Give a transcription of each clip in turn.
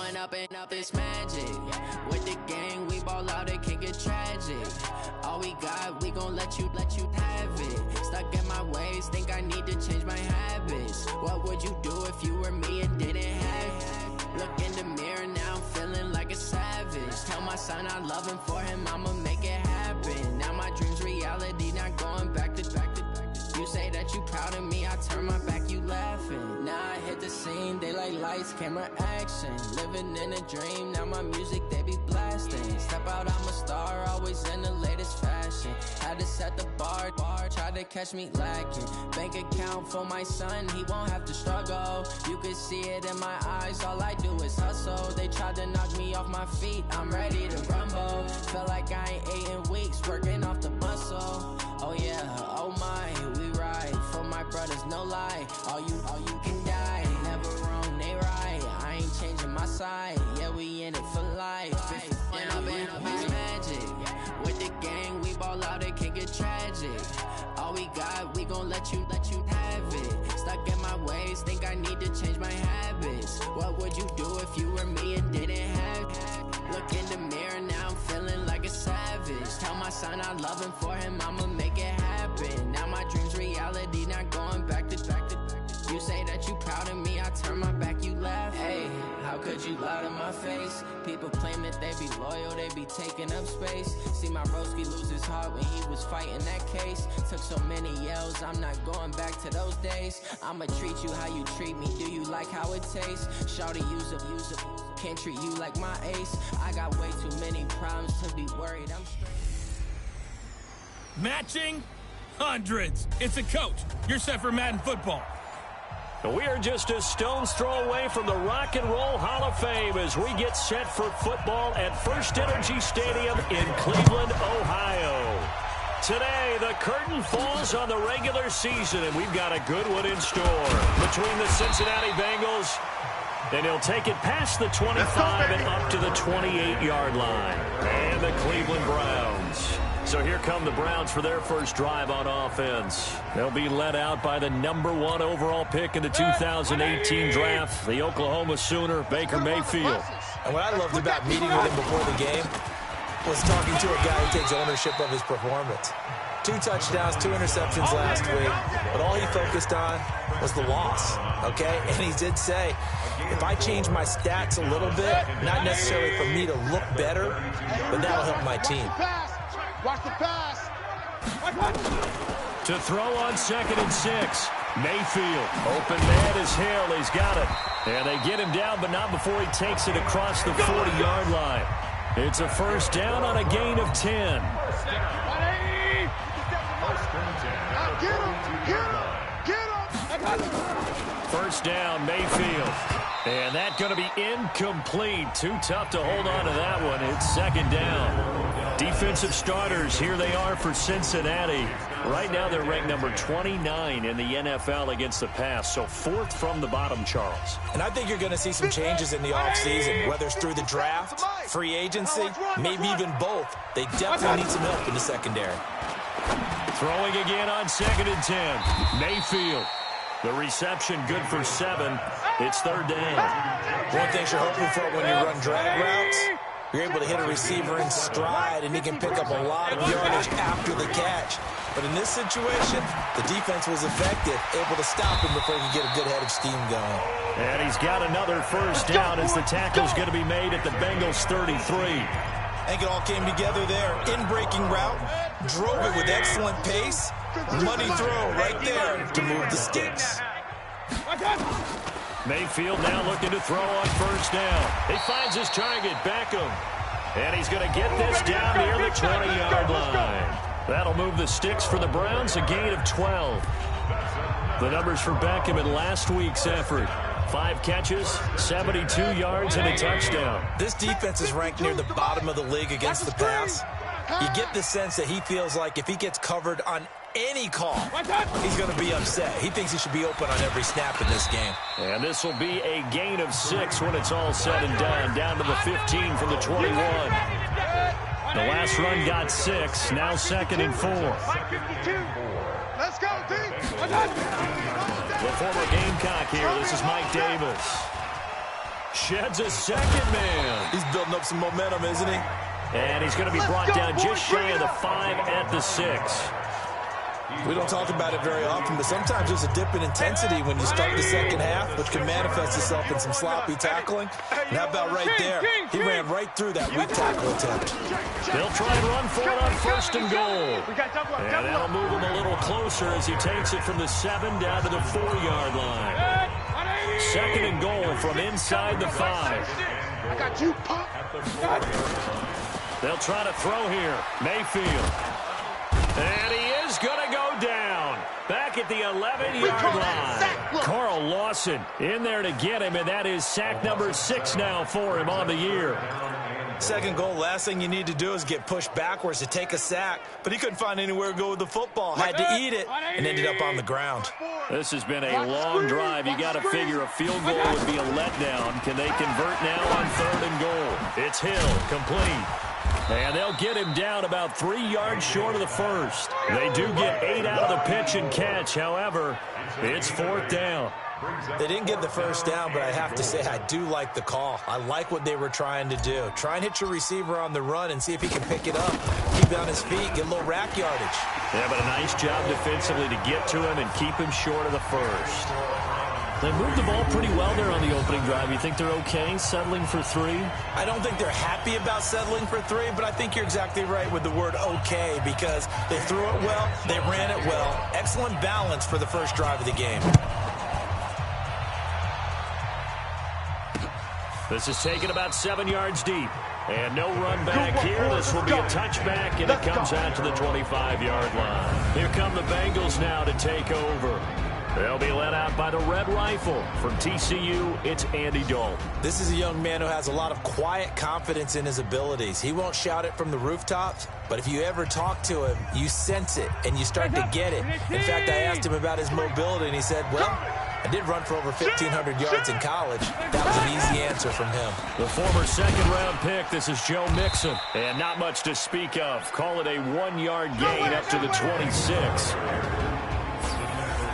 going up and up, it's magic. With the gang, we ball out, it can get tragic. All we got, we gon' let you have it. Stuck in my ways, think I need to change my habits. What would you do if you were me and didn't have it? Look in the mirror, now I'm feeling like a savage. Tell my son I love him, for him I'ma make it happen. Now my dream's reality, not going back to. You say that you proud of me, I turn my back, you laughing. Now I hit the scene, they like lights, camera, action. Living in a dream, now my music, they be blasting. Step out, I'm a star, always in the latest fashion. Had to set the bar, try to catch me lacking. Bank account for my son, he won't have to struggle. You can see it in my eyes, all I do is hustle. They tried to knock me off my feet, I'm ready to rumble. Felt like I ain't ate in weeks, working off the muscle. Oh yeah, oh my, we ride for my brothers, no lie. All you can die, never wrong, they right. I ain't changing my side, yeah, we in it for life. And up and up, it's magic. With the gang, we ball out, it can get tragic. All we got, we gon' let you have it. Stuck in my ways, think I need to change my habits. What would you do if you were me and didn't have it? Look in the mirror, now I'm feeling like a savage. Tell my son I love him, for him I'ma make it happen. Now my dream's reality, not going back to. You say that you proud of me, I turn my back, you laugh. Hey, how could you lie to my face? People claim that they be loyal, they be taking up space. See my broski lose his heart when he was fighting that case. Took so many yells, I'm not going back to those days. I'ma treat you how you treat me, do you like how it tastes? Shawty, use up, can't treat you like my ace. I got way too many problems to be worried, I'm straight. Matching hundreds. It's a coach. You're set for Madden football. We are just a stone's throw away from the Rock and Roll Hall of Fame as we get set for football at First Energy Stadium in Cleveland, Ohio. Today, the curtain falls on the regular season, and we've got a good one in store between the Cincinnati Bengals, and he'll take it past the 25 and up to the 28-yard line, and the Cleveland Browns. So here come the Browns for their first drive on offense. They'll be led out by the #1 overall pick in the 2018 draft, the Oklahoma Sooner, Baker Mayfield. And what I loved about meeting with him before the game was talking to a guy who takes ownership of his performance. 2 touchdowns, 2 interceptions last week, but all he focused on was the loss, okay? And he did say, if I change my stats a little bit, not necessarily for me to look better, but that'll help my team. Watch the pass. To throw on 2nd and 6. Mayfield. Open man is Hill. He's got it. And they get him down, but not before he takes it across the 40-yard line. It's a first down on a gain of 10. First down, Mayfield. And that's going to be incomplete. Too tough to hold on to that one. It's 2nd down. Defensive starters, here they are for Cincinnati. Right now they're ranked number 29 in the NFL against the pass, so 4th from the bottom, Charles. And I think you're going to see some changes in the offseason, whether it's through the draft, free agency, maybe even both. They definitely need some help in the secondary. Throwing again on 2nd and 10. Mayfield. The reception good for 7. It's 3rd down. One thing you're hoping for when you run drag routes, you're able to hit a receiver in stride, and he can pick up a lot of yardage after the catch. But in this situation, the defense was effective, able to stop him before he could get a good head of steam going. And he's got another first down as the tackle's going to be made at the Bengals 33. I think it all came together there. In-breaking route, drove it with excellent pace. Money throw right there to move the sticks. Mayfield now looking to throw on first down. He finds his target, Beckham. And he's going to get this down near the 20-yard line. That'll move the sticks for the Browns, a gain of 12. The numbers for Beckham in last week's effort. 5 catches, 72 yards, and a touchdown. This defense is ranked near the bottom of the league against the pass. You get the sense that he feels like if he gets covered on any call, he's going to be upset. He thinks he should be open on every snap in this game. And this will be a gain of 6 when it's all said and done, down to the 15 from the 21. The last run got 6, now 2nd and 4. Let's go, team. The former Gamecock here. This is Mike Davis. Sheds a second man. He's building up some momentum, isn't he? And he's going to be brought down just shy of the 5 at the 6. We don't talk about it very often, but sometimes there's a dip in intensity when you start the second half, which can manifest itself in some sloppy tackling. And how about right there? He ran right through that weak tackle attempt. They'll try and run for it on 1st and goal. And that'll move him a little closer as he takes it from the 7 down to the 4-yard line. 2nd and goal from inside the 5. I got you, punk. They'll try to throw here. Mayfield. And he is going to go down. Back at the 11-yard line. Carl Lawson in there to get him, and that is sack number 6 now for him on the year. 2nd goal, last thing you need to do is get pushed backwards to take a sack. But he couldn't find anywhere to go with the football. Had to eat it and ended up on the ground. This has been a long drive. You got to figure a field goal would be a letdown. Can they convert now on 3rd and goal? It's Hill, complete. And they'll get him down about 3 yards short of the 1st. They do get 8 out of the pitch and catch. However, it's 4th down. They didn't get the 1st down, but I have to say I do like the call. I like what they were trying to do. Try and hit your receiver on the run and see if he can pick it up. Keep it on his feet, get a little rack yardage. Yeah, but a nice job defensively to get to him and keep him short of the 1st. They moved the ball pretty well there on the opening drive. You think they're okay settling for 3? I don't think they're happy about settling for 3, but I think you're exactly right with the word okay because they threw it well, they ran it well. Excellent balance for the first drive of the game. This is taken about 7 yards deep. And no run back here. This will be a touchback, and it comes out to the 25-yard line. Here come the Bengals now to take over. They'll be led out by the Red Rifle. From TCU, it's Andy Dalton. This is a young man who has a lot of quiet confidence in his abilities. He won't shout it from the rooftops, but if you ever talk to him, you sense it, and you start to get it. In fact, I asked him about his mobility, and he said, well, I did run for over 1,500 yards in college. That was an easy answer from him. The former 2nd-round pick, this is Joe Mixon. And not much to speak of. Call it a 1-yard gain up to the 26.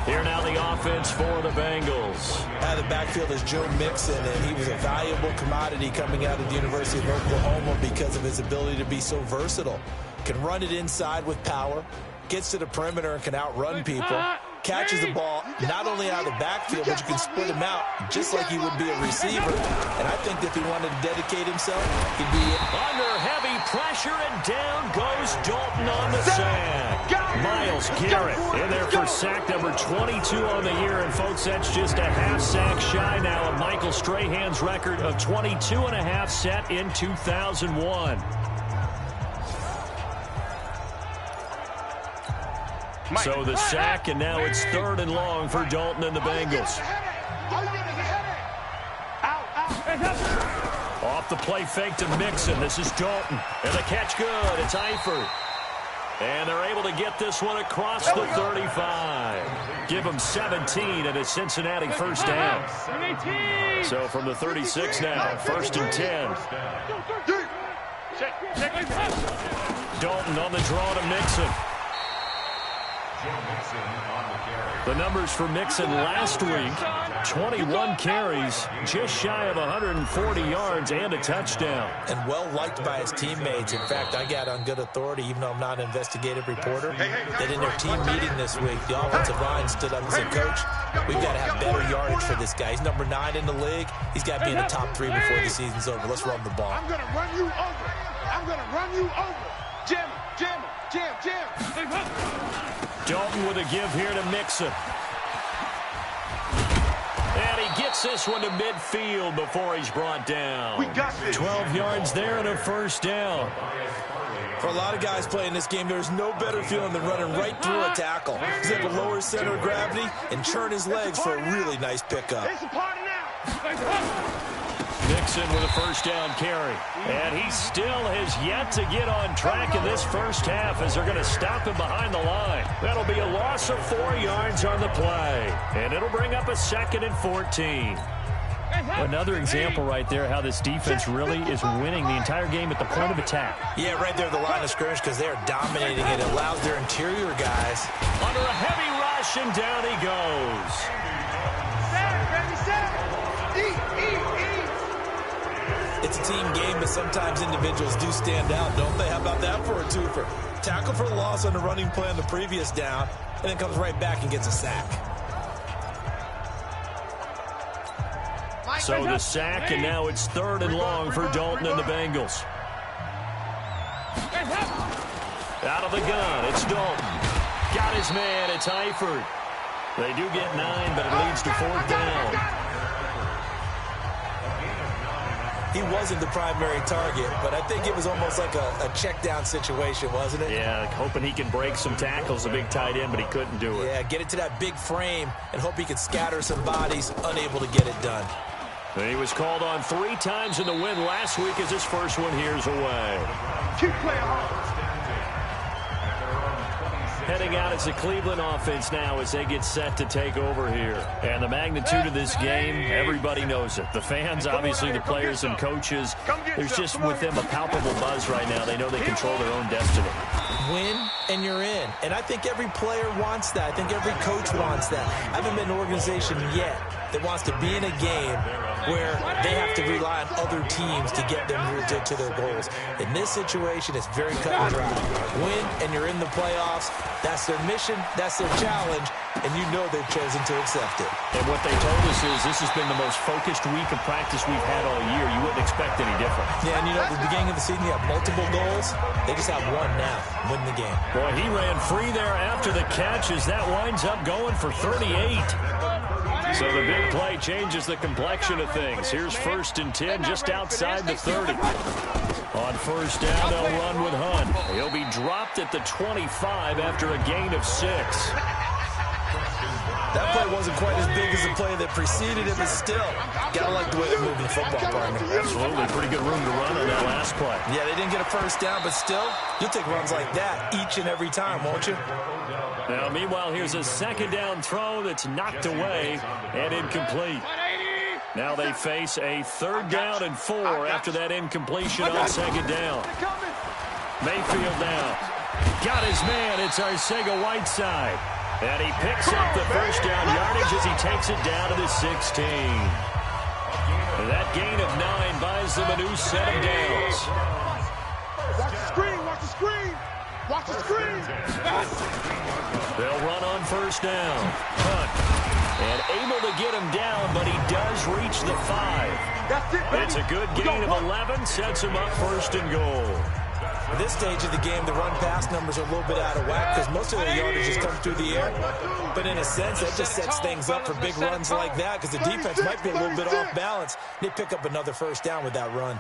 Here now the offense for the Bengals. Out of the backfield is Joe Mixon, and he was a valuable commodity coming out of the University of Oklahoma because of his ability to be so versatile. Can run it inside with power, gets to the perimeter and can outrun people, catches the ball not only out of the backfield, but you can split him out just like he would be a receiver. And I think if he wanted to dedicate himself, he'd be under heavy pressure, and down goes Dalton on the sack. Myles Garrett in there for sack number 22 on the year. And, folks, that's just a half sack shy now of Michael Strahan's record of 22.5 set in 2001. So the sack, and now it's 3rd and long for Dalton and the Bengals. Off the play fake to Mixon. This is Dalton. And the catch good. It's Eifert. And they're able to get this one across the 35. Give them 17 and a Cincinnati 1st down. So from the 36 now, 1st and 10. Dalton on the draw to Mixon. The numbers for Mixon last week, 21 carries, just shy of 140 yards and a touchdown. and well-liked by his teammates. In fact, I got on good authority, even though I'm not an investigative reporter, that in their team meeting this week, the offensive line stood up and said, Coach, we've got to have better yardage for this guy. He's number 9 in the league. He's got to be in the top 3 before the season's over. Let's run the ball. I'm going to run you over. I'm going to run you over. Jam, jam, jam, jam. Dalton with a give here to Mixon. And he gets this one to midfield before he's brought down. We got this. 12 yards there and a 1st down. For a lot of guys playing this game, there's no better feeling than running right through a tackle. He's able to lower his center of gravity and churn his legs for a really nice pickup. It's a party now. Mixon with a 1st down carry. And he still has yet to get on track in this first half as they're going to stop him behind the line. That'll be a loss of 4 yards on the play. And it'll bring up a 2nd and 14. Another example right there how this defense really is winning the entire game at the point of attack. Yeah, right there at the line of scrimmage because they're dominating it. It allows their interior guys. Under a heavy rush, and down he goes. Set, ready, set. but sometimes individuals do stand out, don't they? How about that for a twofer? Tackle for the loss on the running play on the previous down, and then comes right back and gets a sack. So the sack, and now it's 3rd and long for Dalton and the Bengals. Out of the gun, it's Dalton. Got his man, it's Eifert. They do get 9, but it leads to 4th down. He wasn't the primary target, but I think it was almost like a check down situation, wasn't it? Yeah, hoping he can break some tackles, a big tight end, but he couldn't do it. Yeah, get it to that big frame and hope he could scatter some bodies, unable to get it done. And he was called on 3 times in the win last week as his first one here's away. Keep playing hard. Heading out as the Cleveland offense now as they get set to take over here. And the magnitude of this game, everybody knows it. The fans, obviously the players and coaches, there's just with them a palpable buzz right now. They know they control their own destiny. Win and you're in. And I think every player wants that. I think every coach wants that. I haven't been an organization yet that wants to be in a game where they have to rely on other teams to get them to their goals. In this situation, it's very cut and dry. Win and you're in the playoffs. That's their mission. That's their challenge. And you know they've chosen to accept it. And what they told us is this has been the most focused week of practice we've had all year. You wouldn't expect any different. Yeah, and you know, at the beginning of the season, you have multiple goals. They just have one now. Win the game. Boy, he ran free there after the catch as that winds up going for 38. So the big play changes the complexion of things. Here's 1st and 10 just outside the 30. On 1st down, they'll run with Hunt. He'll be dropped at the 25 after a gain of 6. That play wasn't quite as big as the play that preceded it, but still, gotta like the way they're moving the football, partner. Absolutely, pretty good room to run on that last play. Yeah, they didn't get a 1st down, but still, you'll take runs like that each and every time, won't you? Now, meanwhile, here's a 2nd down throw that's knocked away and incomplete. Now they face a 3rd down and 4 after that incompletion on 2nd down. Mayfield now. Got his man. It's Arcega-Whiteside. And he picks up the 1st down yardage as he takes it down to the 16. And that gain of 9 buys them a new set of downs. Watch the screen. Watch the screen. Watch the screen. They'll run on 1st down. Hunt. And able to get him down, but he does reach the 5. That's it, baby. It's a good gain of 11. Sets him up 1st and goal. At this stage of the game, the run-pass numbers are a little bit out of whack because most of their yardage has come through the air. But in a sense, that just sets things up for big runs like that because the defense might be a little bit off balance. They pick up another 1st down with that run.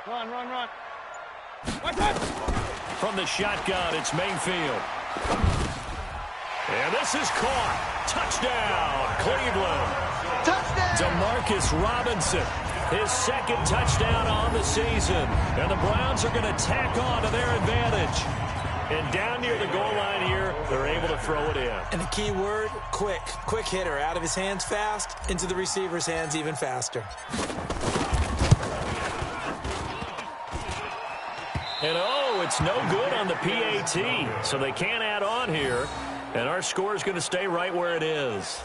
Run. From the shotgun, it's Mayfield. And this is caught. Touchdown, Cleveland. Touchdown. Demarcus Robinson. His 2nd touchdown on the season. And the Browns are going to tack on to their advantage. And down near the goal line here, they're able to throw it in. And the key word, quick. Quick hitter. Out of his hands fast, into the receiver's hands even faster. And oh, it's no good on the PAT. So they can't add on here. And our score is going to stay right where it is.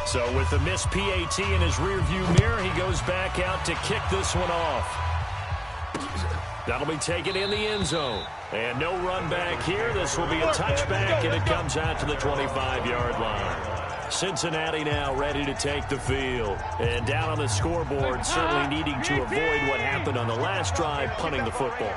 So with the missed PAT in his rearview mirror, he goes back out to kick this one off. That'll be taken in the end zone. And no run back here. This will be a touchback, and it comes out to the 25-yard line. Cincinnati now ready to take the field. And down on the scoreboard, certainly needing to avoid what happened on the last drive, punting the football.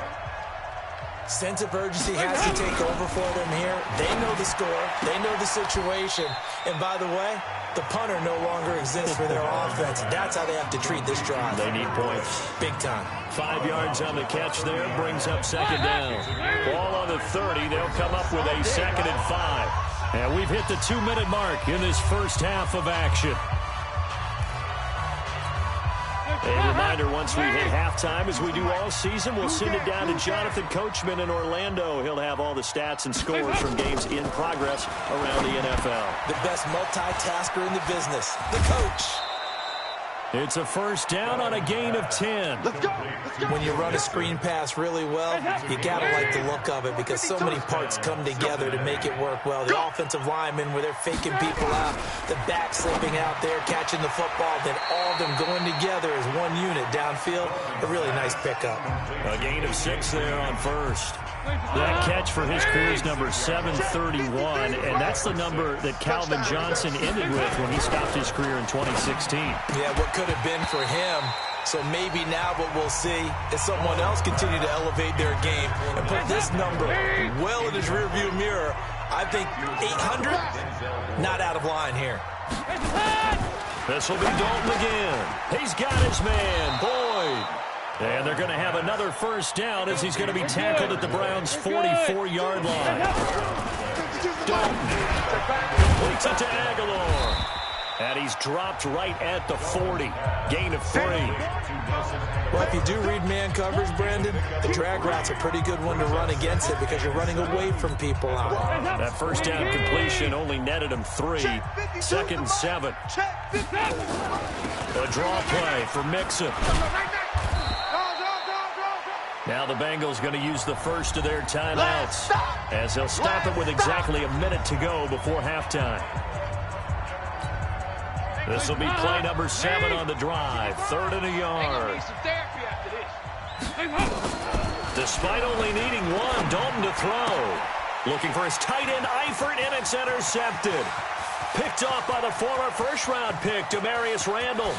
Sense of urgency has to take over for them here. They know the score. They know the situation. And by the way, the punter no longer exists for their offense. That's how they have to treat this drive. They need points. Big time. 5 yards on the catch there. Brings up 2nd down. Ball on the 30. They'll come up with a 2nd and 5. And we've hit the 2-minute mark in this first half of action. A reminder, once we hit halftime, as we do all season, we'll send it down to Jonathan Coachman in Orlando. He'll have all the stats and scores from games in progress around the NFL. The best multitasker in the business, the coach. It's a first down on a gain of 10. Let's go. Let's go. When you run a screen pass really well, you got to like the look of it because so many parts come together to make it work well. The offensive linemen, where they're faking people out, the back slipping out there, catching the football, then all of them going together as one unit downfield. A really nice pickup. A gain of 6 there on first. That catch for his career is number 731, and that's the number that Calvin Johnson ended with when he stopped his career in 2016. Yeah, what could have been for him. So maybe now what we'll see is someone else continue to elevate their game and put this number well in his rearview mirror. I think 800, not out of line here. This will be Dalton again. He's got his man, Boyd. And they're going to have another first down as he's going to be tackled at the Browns' 44-yard line. Dalton completes it to Aguilar. And he's dropped right at the 40. Gain of 3. Well, if you do read man coverage, Brandon, the drag route's a pretty good one to run against it because you're running away from people out. That first down completion only netted him 3. 2nd and 7. A draw play for Mixon. Now the Bengals going to use the first of their timeouts as they'll stop it with exactly a minute to go before halftime. This will be play number 7 on the drive. 3rd and a yard. Despite only needing 1, Dalton to throw. Looking for his tight end, Eifert, and it's intercepted. Picked off by the former first-round pick, Demarius Randall.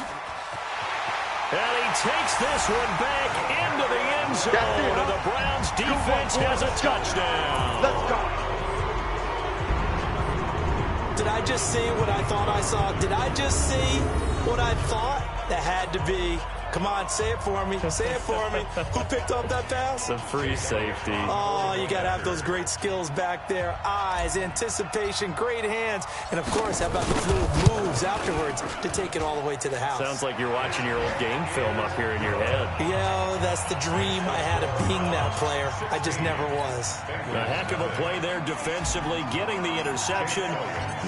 And he takes this one back into the end zone. And the Browns defense has a touchdown. Let's go. Did I just see what I thought I saw? Did I just see what I thought? That had to be. Come on, say it for me. Say it for me. Who picked up that pass? The free safety. Oh, you got to have those great skills back there. Eyes, anticipation, great hands. And, of course, how about the fluid moves afterwards to take it all the way to the house? Sounds like you're watching your old game film up here in your head. Yeah, that's the dream I had of being that player. I just never was. A heck of a play there defensively, getting the interception,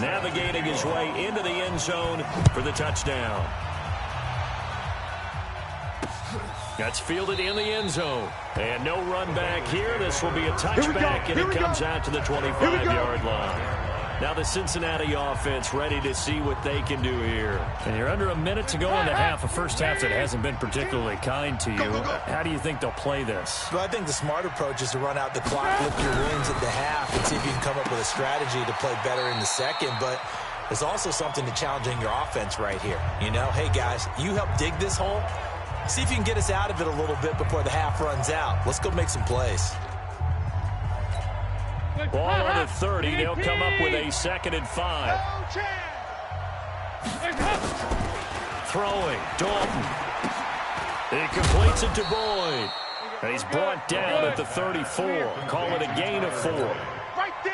navigating his way into the end zone for the touchdown. That's fielded in the end zone. And no run back here. This will be a touchback, and it comes out to the 25-yard line. Now the Cincinnati offense ready to see what they can do here. And you're under a minute to go in the half, a first half that hasn't been particularly kind to you. How do you think they'll play this? Well, I think the smart approach is to run out the clock, lick your wins at the half, and see if you can come up with a strategy to play better in the second. But there's also something to challenging your offense right here. You know, hey, guys, you help dig this hole. See if you can get us out of it a little bit before the half runs out. Let's go make some plays. Ball on the 30. They'll come up with a 2nd and 5. Throwing. Dalton. He completes it to Boyd. And he's brought down at the 34. Call it a gain of 4.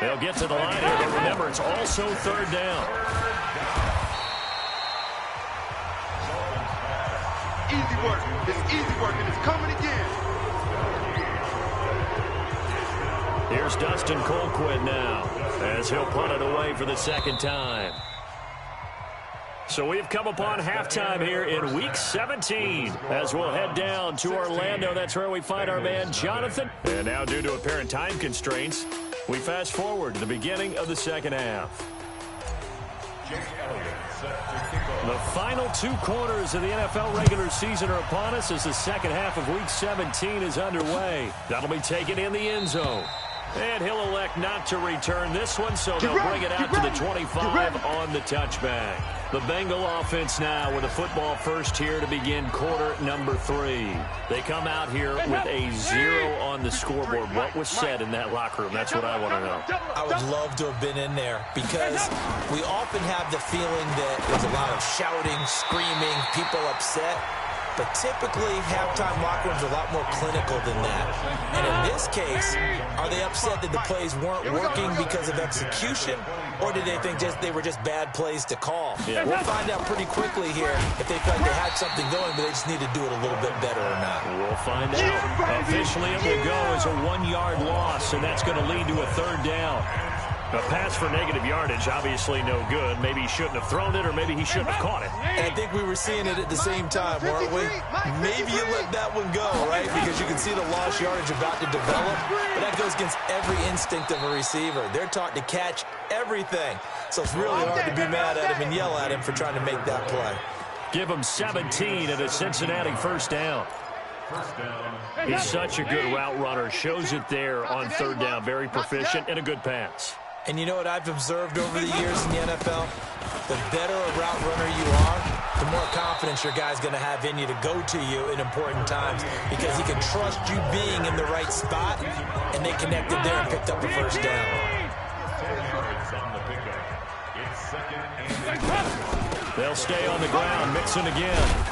They'll get to the line here, but remember, it's also 3rd down. Easy work. It's easy work, and it's coming again. Here's Dustin Colquitt now as he'll punt it away for the 2nd time. So we've come upon halftime here in Week 17 as we'll head down to Orlando. That's where we find our man Jonathan. And now, due to apparent time constraints, we fast forward to the beginning of the 2nd half. The final 2 quarters of the NFL regular season are upon us as the 2nd half of Week 17 is underway. That'll be taken in the end zone. And he'll elect not to return this one, so they'll bring it out to the 25 on the touchback. The Bengal offense now with a football first here to begin quarter number 3. They come out here with a 0 on the scoreboard. What was said in that locker room? That's what I want to know. I would love to have been in there because we often have the feeling that there's a lot of shouting, screaming, people upset. But typically, halftime locker rooms are a lot more clinical than that. And in this case, are they upset that the plays weren't working because of execution? Or did they think they were just bad plays to call? Yeah. We'll find out pretty quickly here if they felt they had something going, but they just need to do it a little bit better or not. We'll find out. Officially, it will go as a 1-yard loss, and that's going to lead to a 3rd down. A pass for negative yardage, obviously no good. Maybe he shouldn't have thrown it, or maybe he shouldn't have caught it. And I think we were seeing it at the same time, weren't we? Maybe you let that one go, right? Because you can see the lost yardage about to develop. But that goes against every instinct of a receiver. They're taught to catch everything. So it's really hard to be mad at him and yell at him for trying to make that play. Give him 17 at a Cincinnati first down. He's such a good route runner. Shows it there on third down. Very proficient and a good pass. And you know what I've observed over the years in the NFL? The better a route runner you are, the more confidence your guy's going to have in you to go to you in important times because he can trust you being in the right spot, and they connected there and picked up the first down. They'll stay on the ground. Mixon again.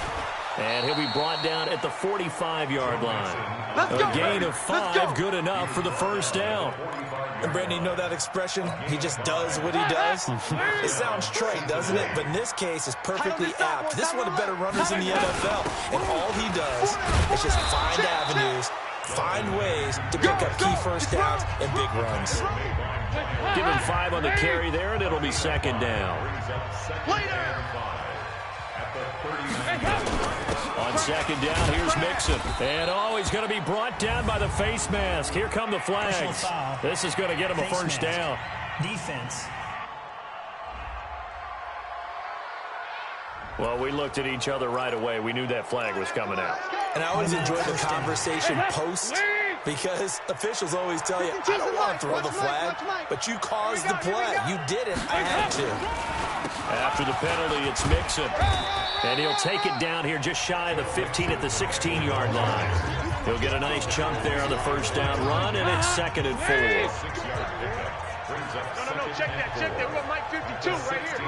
And he'll be brought down at the 45-yard line. A gain of 5, good enough for the first down. And Brandon, you know that expression? He just does what he does? It sounds trite, doesn't it? But in this case, it's perfectly apt. This is one of the better runners in the NFL. And all he does is just find avenues, find ways to pick up key first downs and big runs. Give him 5 on the carry there, and it'll be second down. On second down, here's Mixon. And he's going to be brought down by the face mask. Here come the flags. This is going to get him a first down. Defense. Well, we looked at each other right away. We knew that flag was coming out. And I always enjoy the conversation post because officials always tell you, I don't want to throw the flag, but you caused the play. You did it. I had to. After the penalty, it's Mixon. And he'll take it down here just shy of the 15 at the 16-yard line. He'll get a nice chunk there on the first down run, and it's 2nd and 4. No, check that. We got Mike 52 right here.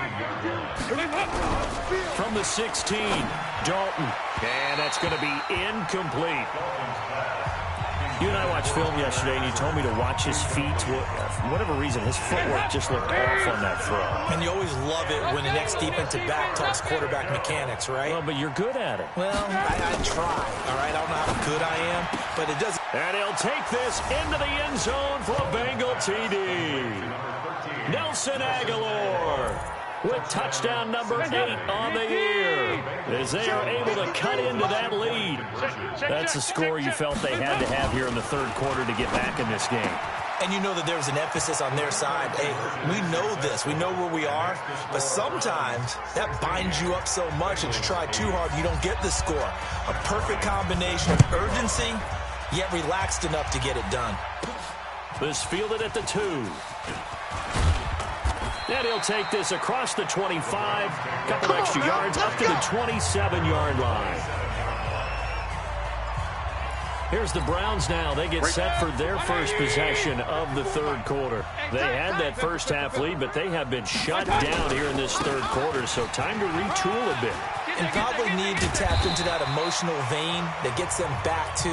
From the 16, Dalton. And that's going to be incomplete. You and I watched film yesterday, and you told me to watch his feet. For whatever reason, his footwork just looked off on that throw. And you always love it when the next defensive back talks quarterback mechanics, right? Well, but you're good at it. Well, I try, all right? I don't know how good I am, but it doesn't. And he'll take this into the end zone for a Bengal TD. Nelson Aguilar with touchdown number 8 on the year as they are able to cut into that lead. That's the score you felt they had to have here in the third quarter to get back in this game. And you know that there was an emphasis on their side. Hey, we know this. We know where we are. But sometimes that binds you up so much that you try too hard, you don't get the score. A perfect combination of urgency, yet relaxed enough to get it done. This fielded at the 2. And he'll take this across the 25, couple extra yards up to the 27-yard line. Here's the Browns now. They get set for their first possession of the third quarter. They had that first half lead, but they have been shut down here in this third quarter, so time to retool a bit. And probably need to tap into that emotional vein that gets them back to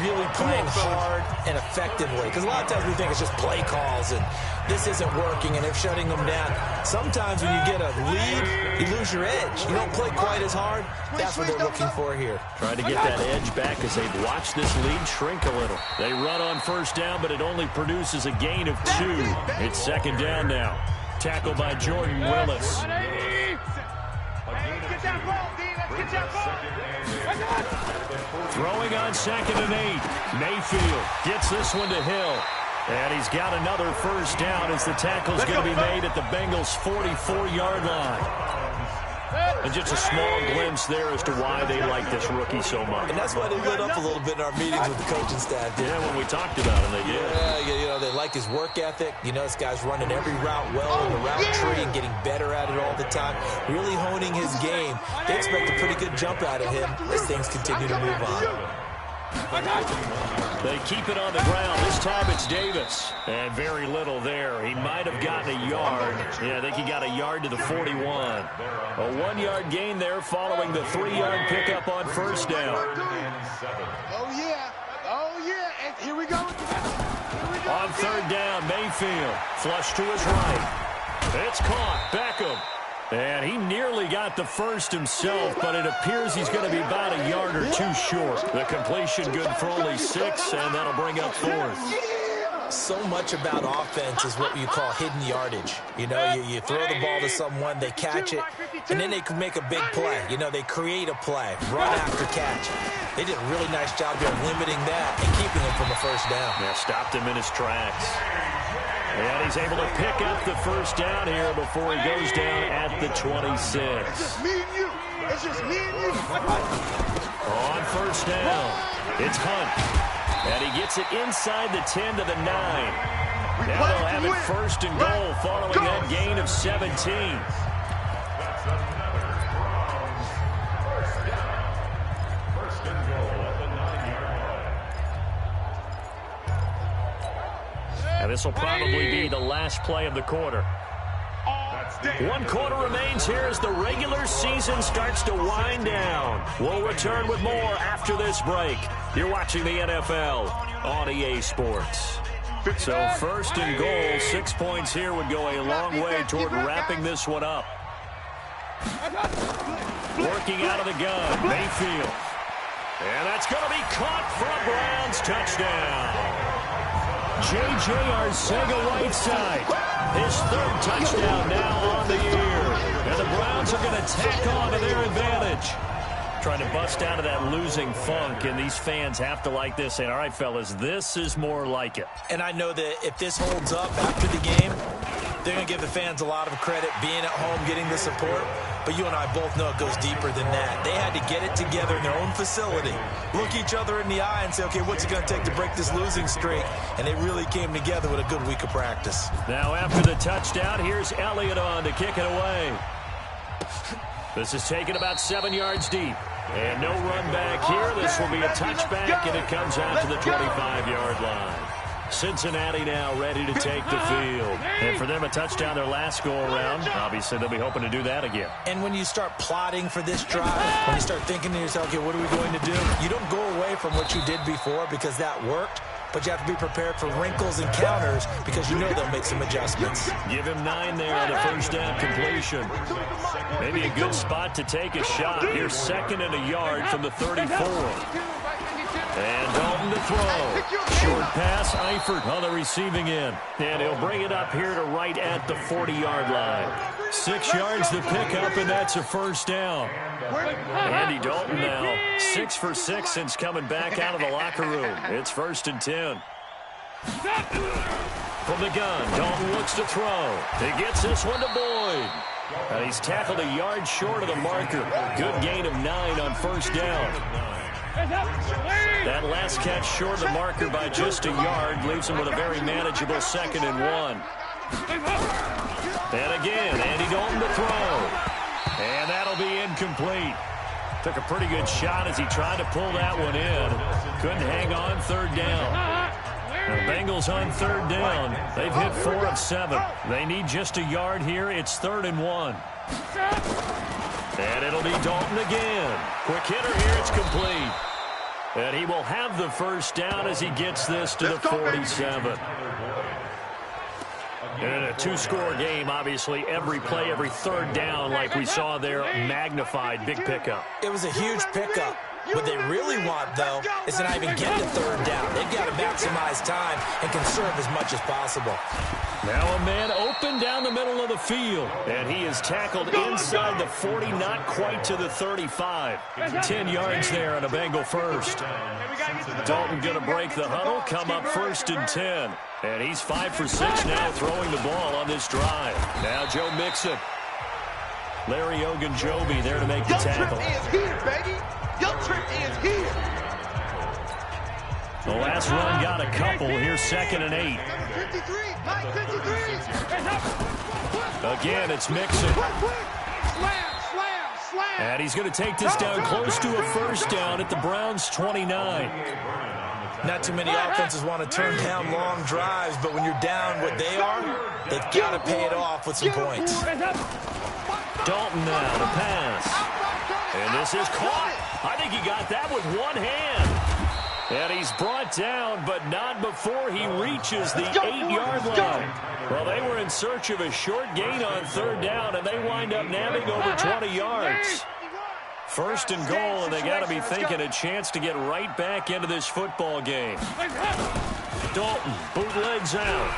really playing hard and effectively. Because a lot of times we think it's just play calls and this isn't working and they're shutting them down. Sometimes when you get a lead, you lose your edge. You don't play quite as hard. That's what they're looking for here. Trying to get that edge back as they've watched this lead shrink a little. They run on first down, but it only produces a gain of 2. It's second down now. Tackled by Jordan Willis. Throwing on 2nd and 8. Mayfield gets this one to Hill. And he's got another first down as the tackle's going to be made at the Bengals' 44-yard line. And just a small glimpse there as to why they like this rookie so much. And that's why they lit up a little bit in our meetings with the coaching staff. Yeah, when we talked about him, they did. Yeah, you know, they like his work ethic. You know, this guy's running every route well in the route tree and getting better at it all the time. Really honing his game. They expect a pretty good jump out of him as things continue to move on. They keep it on the ground. This time it's Davis. And very little there. He might have gotten a yard. Yeah, I think he got a yard to the 41. A 1-yard gain there following the 3-yard pickup on first down. Oh, yeah. And here we go. On third down, Mayfield. Flush to his right. It's caught. Beckham. And he nearly got the first himself, but it appears he's going to be about a yard or 2 short. The completion good for only 6, and that'll bring up 4th. So much about offense is what you call hidden yardage. You know, you throw the ball to someone, they catch it, and then they can make a big play. You know, they create a play, run after catch. They did a really nice job there limiting that and keeping him from a first down. Yeah, stopped him in his tracks. And he's able to pick up the first down here before he goes down at the 26. It's just me and you. It's just me and you. On first down, it's Hunt. And he gets it inside the 10 to the 9. Now they'll have it first and goal following that gain of 17. And this will probably be the last play of the quarter. 1 quarter remains here as the regular season starts to wind down. We'll return with more after this break. You're watching the NFL on EA Sports. So first and goal, 6 points here would go a long way toward wrapping this one up. Working out of the gun, Mayfield. And that's going to be caught for a Browns touchdown. J.J. Arcega-Whiteside, his 3rd touchdown now on the year. And the Browns are going to tack on to their advantage. Trying to bust out of that losing funk, and these fans have to like this. And all right, fellas, this is more like it. And I know that if this holds up after the game, they're going to give the fans a lot of credit being at home, getting the support. But you and I both know it goes deeper than that. They had to get it together in their own facility, look each other in the eye and say, okay, what's it going to take to break this losing streak? And they really came together with a good week of practice. Now after the touchdown, here's Elliott on to kick it away. This is taken about 7 yards deep. And no run back here. This will be a touchback, and it comes out to the 25-yard line. Cincinnati now ready to take the field. And for them, a touchdown their last go-around. Obviously, they'll be hoping to do that again. And when you start plotting for this drive, when you start thinking to yourself, okay, what are we going to do? You don't go away from what you did before because that worked, but you have to be prepared for wrinkles and counters because you know they'll make some adjustments. Give him 9 there on the first down completion. Maybe a good spot to take a shot. Here's 2nd and a yard from the 34. And Dalton to throw. Short pass, Eifert on the receiving end. And he'll bring it up here to right at the 40-yard line. 6 yards to pick up, and that's a first down. Andy Dalton now 6 for 6 since coming back out of the locker room. It's 1st and 10. From the gun, Dalton looks to throw. He gets this one to Boyd. And he's tackled a yard short of the marker. Good gain of 9 on first down. That last catch short of the marker by just a yard leaves him with a very manageable 2nd and 1. And again, Andy Dalton to throw. And that'll be incomplete. Took a pretty good shot as he tried to pull that one in. Couldn't hang on 3rd down. The Bengals on 3rd down. They've hit 4 of 7. They need just a yard here. It's 3rd and 1. And it'll be Dalton again. Quick hitter here. It's complete. And he will have the first down as he gets this to the 47. In a 2-score game, obviously, every play, every 3rd down, like we saw there, magnified. Big pickup. It was a huge pickup. What they really want, though, is to not even get to 3rd down. They've got to maximize time and conserve as much as possible. Now a man open down the middle of the field. And he is tackled inside the 40, not quite to the 35. 10 yards there on a Bengal first. Dalton going to break the huddle, come up 1st and 10. And he's 5 for 6 now throwing the ball on this drive. Now Joe Mixon. Larry Ogunjobi there to make the tackle. Is here, baby. Your trip is here. The last run got a couple. Here's 2nd and 8. 53, Mike 53. Again, it's Mixon. Slam. And he's going to take this down close to a first down at the Browns' 29. Not too many offenses want to turn down long drives, but when you're down what they are, they've got to pay it off with some points. Dalton now to pass. And this is caught. I think he got that with one hand. And he's brought down, but not before he reaches the 8-yard line. Well, they were in search of a short gain on 3rd down, and they wind up nabbing over 20 yards. 1st and goal, and they got to be thinking a chance to get right back into this football game. Dalton bootlegs out.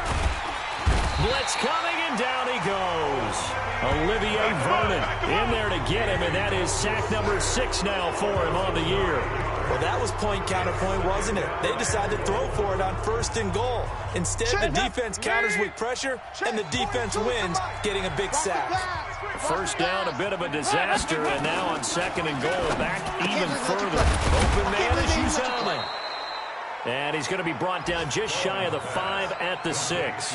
Blitz coming, and down he goes. Olivier Vernon in there to get him, and that is sack number 6 now for him on the year. Well, that was point counterpoint, wasn't it? They decided to throw for it on 1st and goal. Instead, the defense counters with pressure, and the defense wins, getting a big sack. First down, a bit of a disaster, and now on 2nd and goal, back even further. Open man is Uzama. And he's going to be brought down just shy of the 5 at the 6.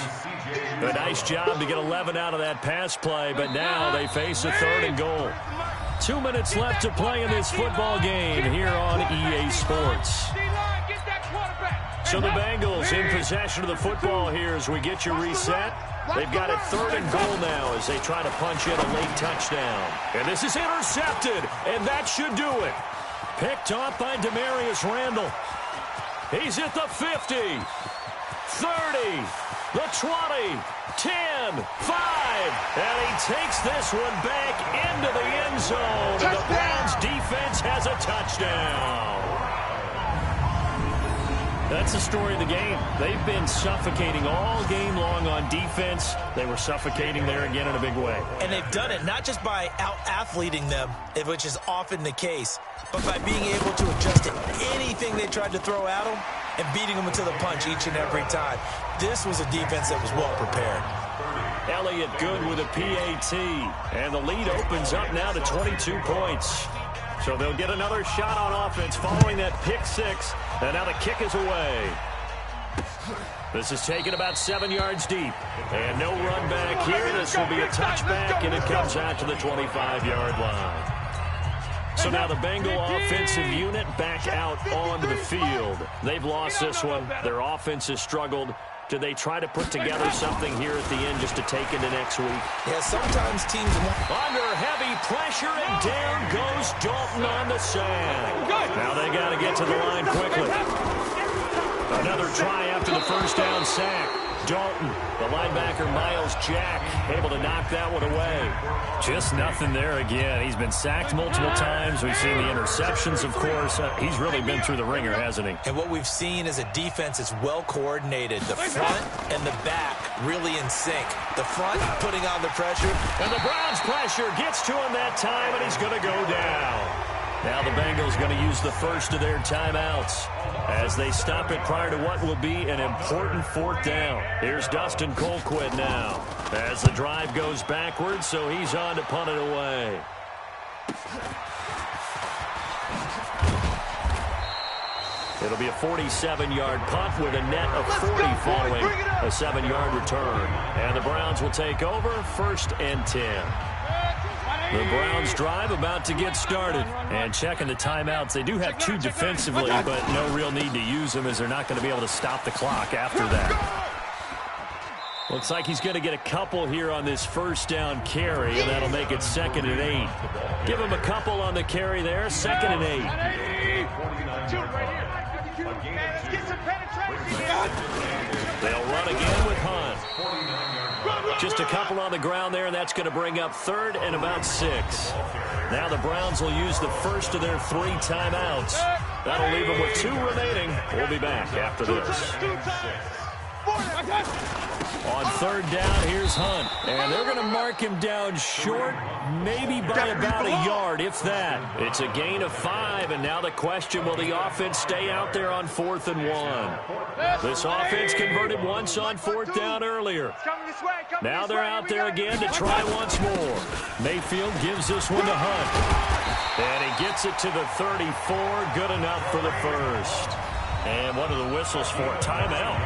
A nice job to get 11 out of that pass play, but now they face a 3rd and goal. 2 minutes left to play in this football game here on EA Sports. So the Bengals in possession of the football here as we get you reset. They've got it 3rd and goal now as they try to punch in a late touchdown. And this is intercepted, and that should do it. Picked off by Demarius Randall. He's at the 50, 30, the 20, 10, 5, and he takes this one back into the end zone. And the Browns defense has a touchdown. That's the story of the game. They've been suffocating all game long on defense. They were suffocating there again in a big way. And they've done it not just by out-athleting them, which is often the case, but by being able to adjust to anything they tried to throw at them and beating them to the punch each and every time. This was a defense that was well prepared. Elliott good with a PAT. And the lead opens up now to 22 points. So they'll get another shot on offense following that pick 6. And now the kick is away. This is taken about 7 yards deep. And no run back here. This will be a touchback, and it comes out to the 25-yard line. So now the Bengal offensive unit back out onto the field. They've lost this one. Their offense has struggled. Do they try to put together something here at the end just to take into next week? Yeah, sometimes teams... Under heavy pressure, and down goes Dalton on the sack. Now they got to get to the line quickly. Another try after the first down sack. Dalton, the linebacker Miles Jack, able to knock that one away. Just nothing there again. He's been sacked multiple times. We've seen the interceptions, of course. He's really been through the ringer, hasn't he? And what we've seen is a defense that's well coordinated. The front and the back really in sync. The front putting on the pressure. And the Browns pressure gets to him that time, and he's going to go down. Now the Bengals going to use the first of their timeouts as they stop it prior to what will be an important 4th down. Here's Dustin Colquitt now as the drive goes backwards, so he's on to punt it away. It'll be a 47-yard punt with a net of 40 following a 7-yard return. And the Browns will take over 1st and 10. The Browns drive about to get started. And checking the timeouts, they do have 2 defensively, but no real need to use them as they're not going to be able to stop the clock after that. Looks like he's going to get a couple here on this first down carry, and that'll make it 2nd and 8. Give him a couple on the carry there, 2nd and 8. They'll run again with Hunt. Just a couple on the ground there, and that's going to bring up 3rd and about 6. Now the Browns will use the first of their 3 timeouts. That'll leave them with 2 remaining. We'll be back after this. On 3rd down, here's Hunt. And they're going to mark him down short, maybe by about a yard, if that. It's a gain of 5, and now the question, will the offense stay out there on 4th and 1? This offense converted once on 4th down earlier. Now they're out there again to try once more. Mayfield gives this one to Hunt. And he gets it to the 34, good enough for the first. And what are the whistles for? Timeout.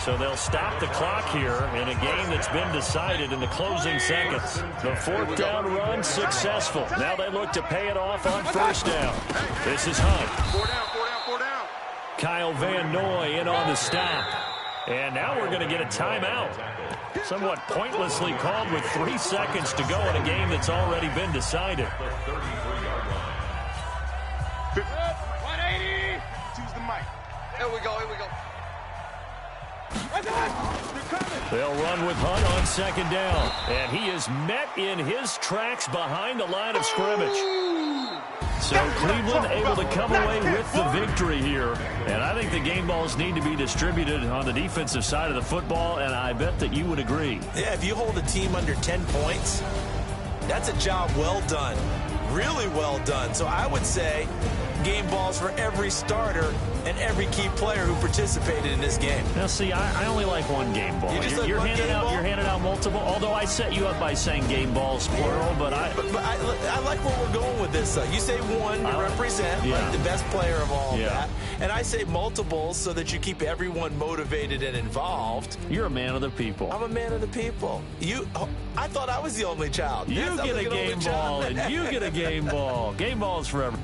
So they'll stop the clock here in a game that's been decided in the closing seconds. The 4th down run successful. Now they look to pay it off on 1st down. This is Hunt. 4 down, 4 down, 4 down. Kyle Van Noy in on the stop. And now we're going to get a timeout. Somewhat pointlessly called with 3 seconds to go in a game that's already been decided. 180. Choose the mic. Here we go, here we go. They'll run with Hunt on 2nd down. And he is met in his tracks behind the line of scrimmage. So Cleveland able to come away with the victory here. And I think the game balls need to be distributed on the defensive side of the football, and I bet that you would agree. Yeah, if you hold a team under 10 points, that's a job well done. Really well done. So I would say game balls for every starter and every key player who participated in this game. Now, see, I only like one game ball. You're handing out multiple, although I set you up by saying game balls, plural, but I like where we're going with this. You say one to represent like the best player of all that, and I say multiples so that you keep everyone motivated and involved. You're a man of the people. I'm a man of the people. I thought I was the only child. You get a game ball, and you get a game ball. Game balls forever.